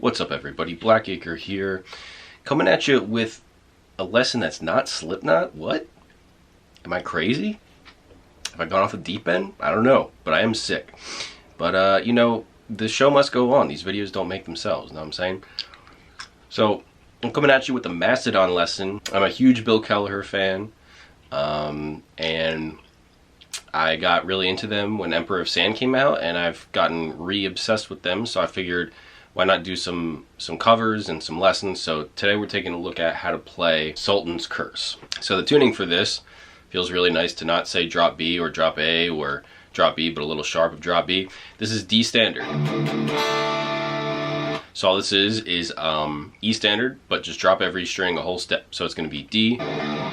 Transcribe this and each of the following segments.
What's up, everybody? Blackacre here, coming at you with a lesson that's not Slipknot. What? Am I crazy? Have I gone off the deep end? I don't know, but I am sick. But, you know, the show must go on. These videos don't make themselves, know what I'm saying? So, I'm coming at you with the Mastodon lesson. I'm a huge Bill Kelleher fan, and I got really into them when Emperor of Sand came out, and I've gotten re-obsessed with them, so I figured why not do some covers and some lessons. So today we're taking a look at how to play Sultan's Curse. So the tuning for this feels really nice to not say drop B or drop A or drop B, but a little sharp of drop B. This is D standard. So all this is E standard, but just drop every string a whole step. So it's going to be D,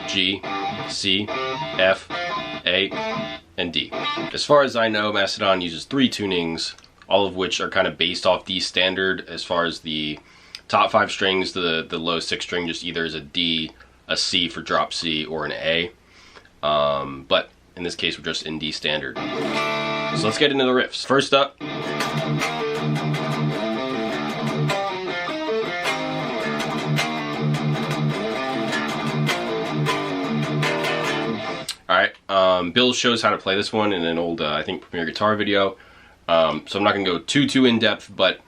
G, C, F, A, and D. As far as I know, Mastodon uses 3 tunings, all of which are kind of based off D standard. As far as the top 5 strings, the low 6 string just either is a D, a C for drop C, or an A. But in this case, we're just in D standard. So let's get into the riffs. First up, alright, Bill shows how to play this one in an old, I think, Premier Guitar video. So I'm not going to go too in-depth, but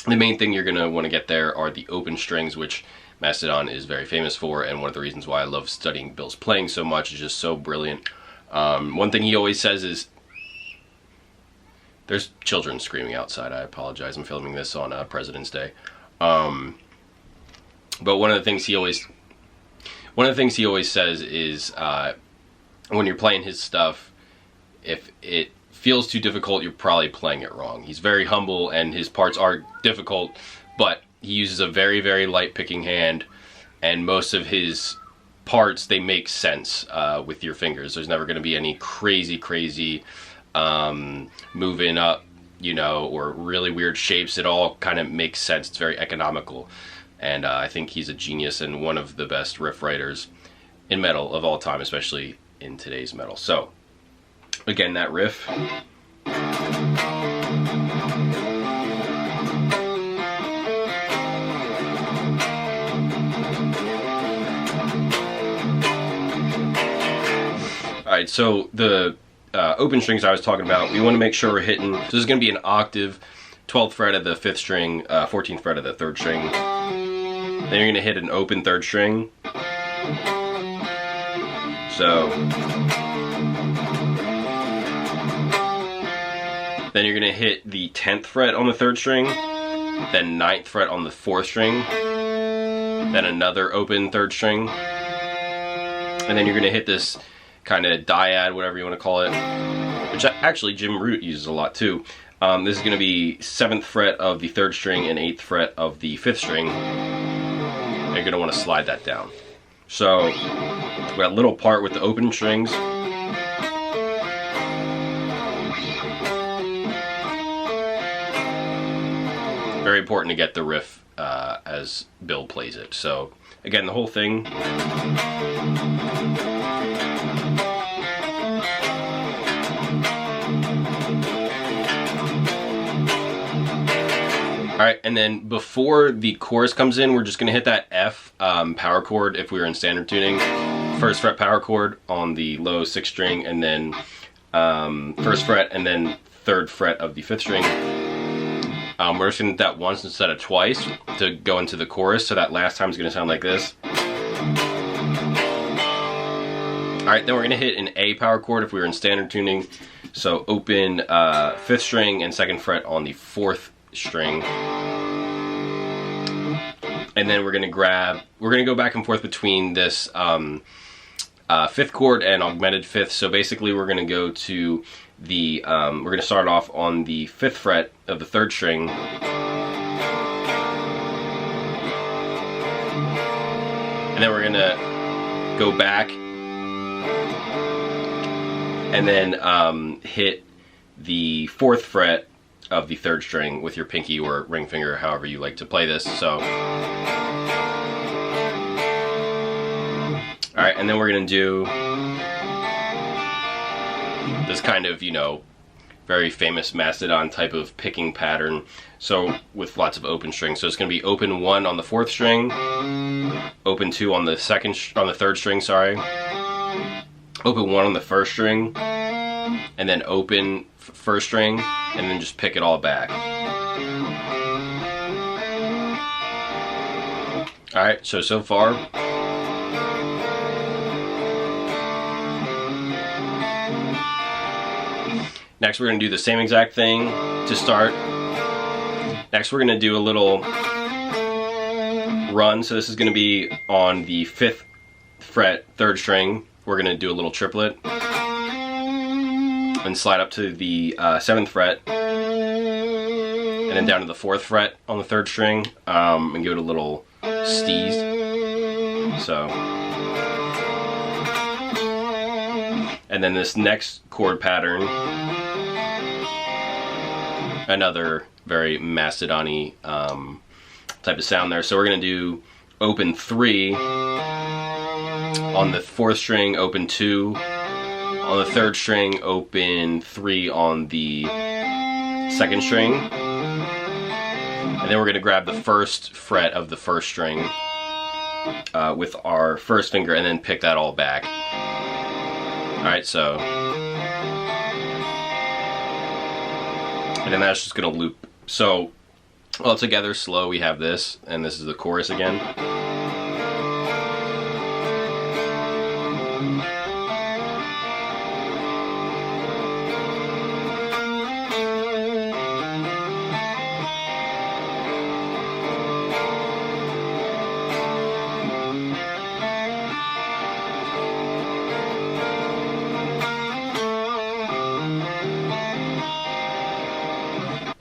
the main thing you're going to want to get there are the open strings, which Mastodon is very famous for, and one of the reasons why I love studying Bill's playing so much is just so brilliant. One thing he always says is, there's children screaming outside, I apologize, I'm filming this on President's Day. But one of the things he always says is, when you're playing his stuff, if it feels too difficult, you're probably playing it wrong. He's very humble and his parts are difficult, but he uses a very light picking hand, and most of his parts, they make sense with your fingers. There's never going to be any crazy moving up, you know, or really weird shapes. It all kind of makes sense. It's very economical, and I think he's a genius and one of the best riff writers in metal of all time, especially in today's metal. So again, that riff. Alright, so the open strings I was talking about, we want to make sure we're hitting, so this is going to be an octave, 12th fret of the 5th string, 14th fret of the 3rd string. Then you're going to hit an open 3rd string. So then you're going to hit the 10th fret on the 3rd string, then 9th fret on the 4th string, then another open 3rd string, and then you're going to hit this kind of dyad, whatever you want to call it, which actually Jim Root uses a lot too. This is going to be 7th fret of the 3rd string and 8th fret of the 5th string. And you're going to want to slide that down. So we got a little part with the open strings. Very important to get the riff as Bill plays it. So again, the whole thing. Alright, and then before the chorus comes in, we're just going to hit that F power chord if we were in standard tuning. 1st fret power chord on the low 6th string, and then 1st fret, and then 3rd fret of the 5th string. We're just going to hit that once instead of twice to go into the chorus, so that last time is going to sound like this. Alright, then we're going to hit an A power chord if we were in standard tuning. So open 5th string and 2nd fret on the 4th string. And then we're going to go back and forth between this 5th chord and augmented 5th. So basically we're going to go to the, we're going to start off on the 5th fret of the 3rd string. And then we're going to go back and then hit the 4th fret of the 3rd string with your pinky or ring finger, however you like to play this. So alright, and then we're going to do this kind of, you know, very famous Mastodon type of picking pattern. So with lots of open strings. So it's going to be open 1 on the 4th string, open 2 on the third string, sorry. Open 1 on the 1st string, and then open 1st string, and then just pick it all back. Alright, so far. Next we're going to do the same exact thing to start. Next we're going to do a little run. So this is going to be on the 5th fret, 3rd string. We're going to do a little triplet. And slide up to the 7th fret. And then down to the 4th fret on the 3rd string. And give it a little steez. So. And then this next chord pattern, another very Mastodon-y type of sound there. So we're going to do open 3 on the 4th string, open 2 on the 3rd string, open 3 on the 2nd string. And then we're going to grab the 1st fret of the 1st string with our 1st finger and then pick that all back. Alright, so. And then that's just going to loop. So, all together, slow, we have this, and this is the chorus again.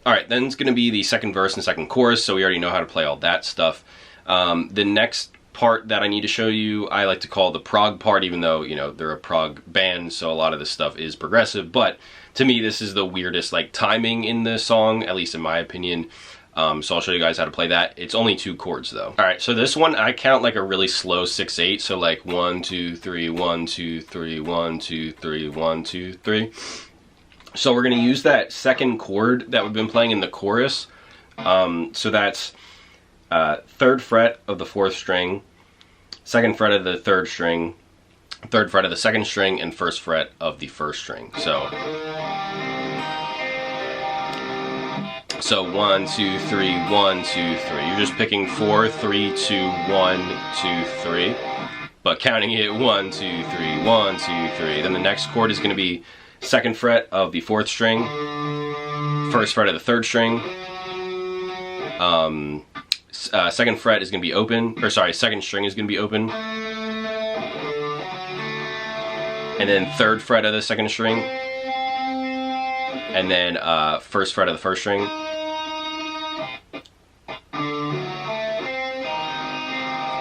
Alright, then it's going to be the second verse and second chorus, so we already know how to play all that stuff. The next part that I need to show you, I like to call the prog part, even though, you know, they're a prog band, so a lot of this stuff is progressive, but to me this is the weirdest, like, timing in the song, at least in my opinion. So I'll show you guys how to play that. It's only 2 chords though. Alright, so this one I count like a really slow 6/8, so like 1, 2, 3, 1, 2, 3, 1, 2, 3, 1, 2, 3. So we're going to use that second chord that we've been playing in the chorus. So that's 3rd fret of the 4th string, 2nd fret of the 3rd string, 3rd fret of the 2nd string, and 1st fret of the 1st string. So 1, 2, 3, 1, 2, 3. You're just picking 4, 3, 2, 1, 2, 3. But counting it 1, 2, 3, 1, 2, 3. Then the next chord is going to be 2nd fret of the 4th string, 1st fret of the 3rd string, 2nd fret is going to be open, or sorry, 2nd string is going to be open, and then 3rd fret of the 2nd string, and then 1st fret of the 1st string,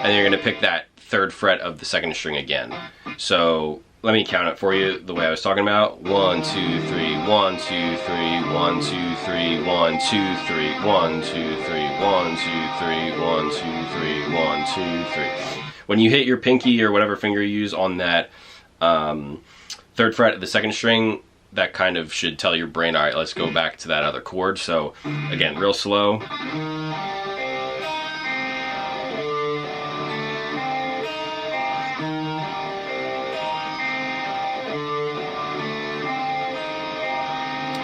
and then you're going to pick that 3rd fret of the 2nd string again. So let me count it for you the way I was talking about. 1, 2, 3, 1, 2, 3, 1, 2, 3, 1, 2, 3, 1, 2, 3, 1, 2, 3, 1, 2, 3, 1, 2, 3. When you hit your pinky or whatever finger you use on that 3rd fret of the 2nd string, that kind of should tell your brain, alright, let's go back to that other chord. So again, real slow.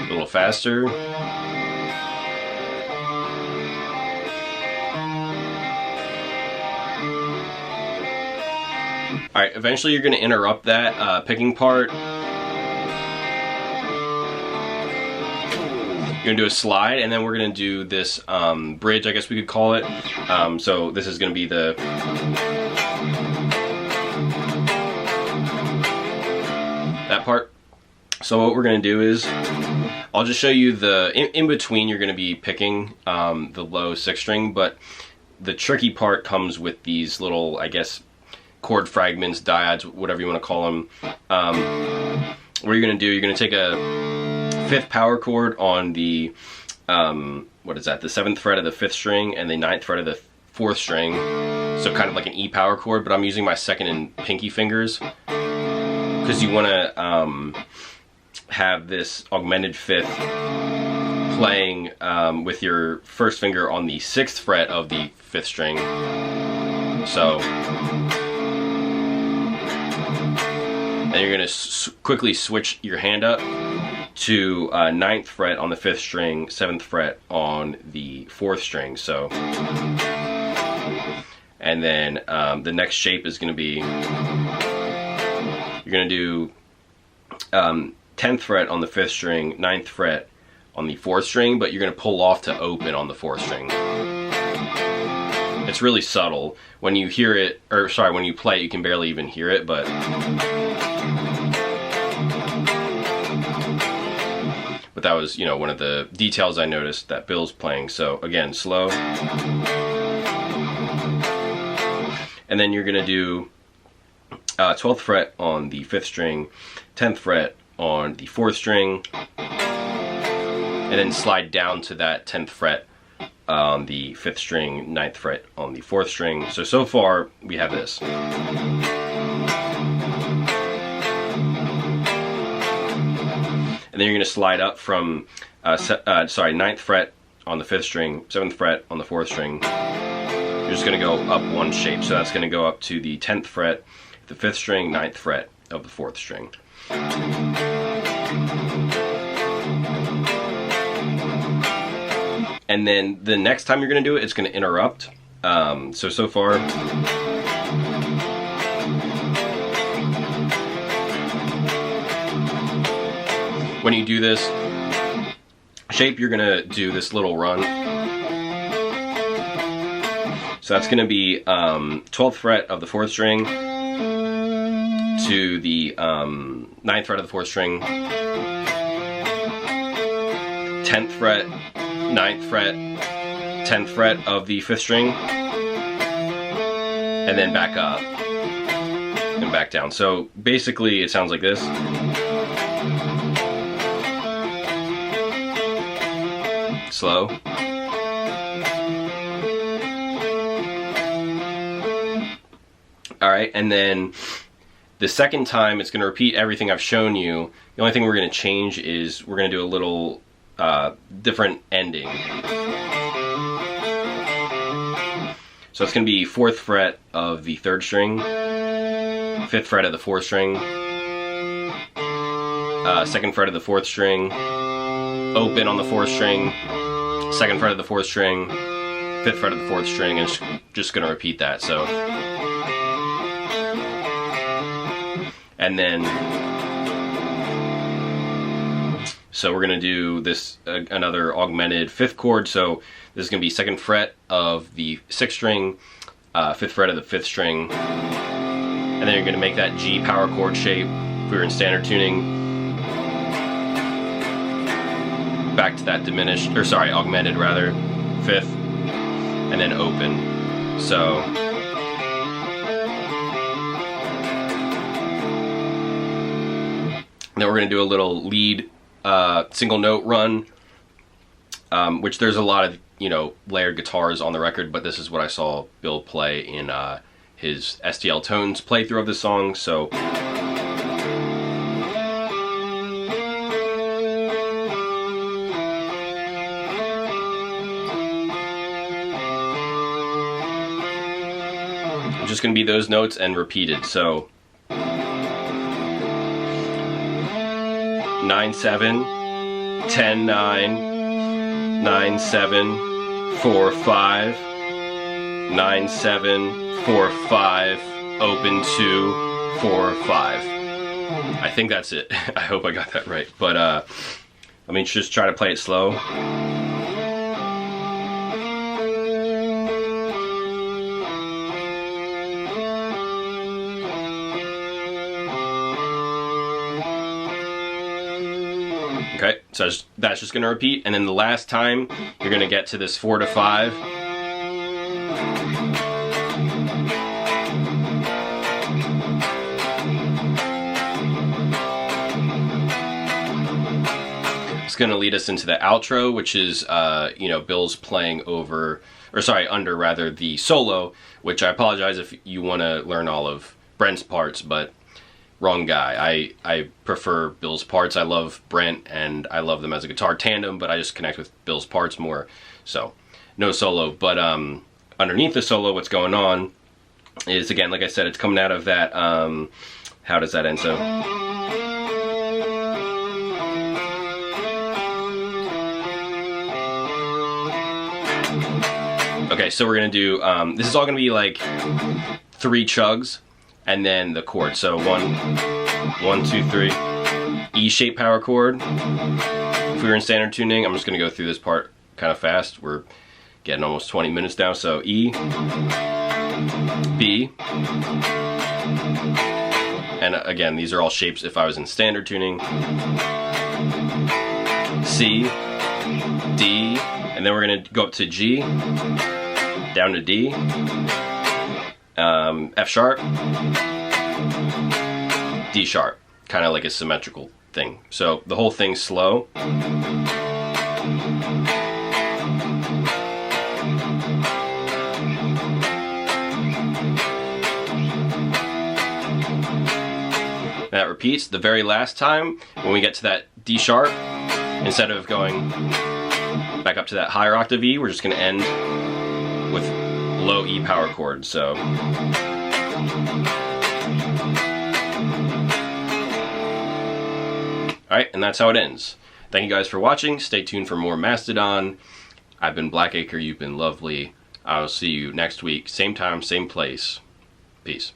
A little faster. Alright, eventually you're going to interrupt that picking part. You're going to do a slide, and then we're going to do this bridge, I guess we could call it. So this is going to be the... that part. So what we're going to do is, I'll just show you the, in between you're going to be picking the low 6th string, but the tricky part comes with these little, I guess, chord fragments, diodes, whatever you want to call them. What you're going to do, you're going to take a 5th power chord on the, what is that, the 7th fret of the 5th string and the 9th fret of the 4th string. So kind of like an E power chord, but I'm using my 2nd and pinky fingers. Because you want to have this augmented fifth playing with your first finger on the 6th fret of the 5th string. So, and you're going to quickly switch your hand up to 9th fret on the 5th string, 7th fret on the 4th string. So, and then the next shape is going to be, you're going to do 10th fret on the 5th string, 9th fret on the 4th string, but you're going to pull off to open on the 4th string. It's really subtle. When you hear it, or sorry, when you play it, you can barely even hear it, but that was, you know, one of the details I noticed that Bill's playing. So again, slow. And then you're going to do 12th fret on the 5th string, 10th fret on the 4th string, and then slide down to that 10th fret on the 5th string, 9th fret on the 4th string. So far we have this. And then you're going to slide up from 9th fret on the 5th string, 7th fret on the 4th string. You're just going to go up one shape. So that's going to go up to the 10th fret, the 5th string, 9th fret of the 4th string. And then the next time you're going to do it, it's going to interrupt. So far, when you do this shape, you're going to do this little run. So that's going to be 12th fret of the 4th string to the 9th fret of the 4th string, 10th fret, 9th fret, 10th fret of the 5th string, and then back up and back down. So basically it sounds like this. Slow. Alright, and then the second time it's going to repeat everything I've shown you. The only thing we're going to change is we're going to do a little different ending. So it's going to be 4th fret of the 3rd string, 5th fret of the 4th string, 2nd fret of the 4th string, open on the 4th string, 2nd fret of the 4th string, 5th fret of the 4th string, and it's just going to repeat that. So, and then, so we're going to do this another augmented 5th chord. So this is going to be 2nd fret of the 6th string, 5th fret of the 5th string, and then you're going to make that G power chord shape if we were in standard tuning, back to that diminished, or sorry, augmented rather, 5th, and then open. So, then we're going to do a little lead single note run, which there's a lot of, you know, layered guitars on the record, but this is what I saw Bill play in his STL Tones playthrough of this song. So it's just going to be those notes and repeated. So 9-7, 10-9, 9-7, 4-5, 9-7, 4-5, open 2, 4-5. I think that's it. I hope I got that right. But let me just try to play it slow. Okay, so that's just going to repeat, and then the last time you're going to get to this 4 to 5. It's going to lead us into the outro, which is you know, Bill's playing over, or sorry, under rather, the solo, which I apologize if you want to learn all of Brent's parts, but wrong guy. I prefer Bill's parts. I love Brent and I love them as a guitar tandem, but I just connect with Bill's parts more. So no solo, but underneath the solo, what's going on is, again, like I said, it's coming out of that, how does that end? So, okay, so we're gonna do, this is all gonna be like 3 chugs, and then the chord. So 1, 2, 3, E-shaped power chord. If we were in standard tuning, I'm just gonna go through this part kind of fast. We're getting almost 20 minutes now. So E, B, and again, these are all shapes if I was in standard tuning. C, D, and then we're gonna go up to G, down to D, F sharp, D sharp, kind of like a symmetrical thing. So the whole thing's slow. That repeats. The very last time, when we get to that D sharp, instead of going back up to that higher octave E, we're just going to end with low E power chord. So, alright, and that's how it ends. Thank you guys for watching. Stay tuned for more Mastodon. I've been Blackacre, you've been lovely. I'll see you next week, same time, same place. Peace.